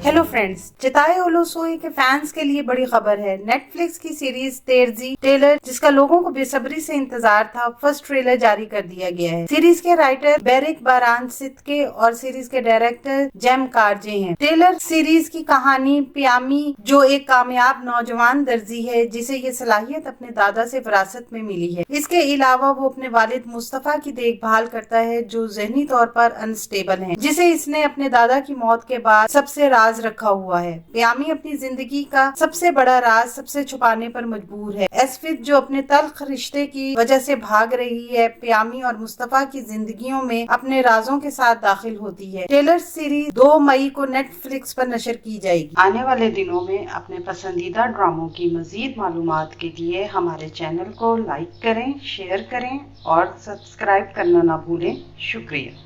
Hello friends, चिताए ओलोसोई के fans के लिए बड़ी खबर है। नेटफ्लिक्स की सीरीज तेरजी टेलर, जिसका लोगों को बेसब्री से इंतजार था, फर्स्ट ट्रेलर जारी कर दिया गया है। सीरीज के राइटर बेरिक बारानसितके और सीरीज के डायरेक्टर जेम कारजे हैं। टेलर सीरीज की कहानी प्यामी, जो एक कामयाब नौजवान दर्जी है जिसे ये सलाहियत अपने दादा से विरासत में मिली है। इसके अलावा वो अपने वालिद मुस्तफा की देखभाल करता है, जो ज़हनी तौर पर अनस्टेबल है, जिसे इसने अपने दादा की मौत के बाद सबसे राज रखा हुआ है। प्यामी अपनी जिंदगी का सबसे बड़ा राज सबसे छुपाने पर मजबूर है। एस्फिद, जो अपने तल्ख रिश्ते की वजह से भाग रही है, प्यामी और मुस्तफा की जिंदगियों में अपने राजों के साथ दाखिल होती है। टेलर सीरीज 2 मई को नेटफ्लिक्स पर नशर की जाएगी। आने वाले दिनों में अपने पसंदीदा ड्रामों की मजीद मालूमात के लिए हमारे चैनल को लाइक करें, शेयर करें और सब्सक्राइब करना ना भूलें। शुक्रिया।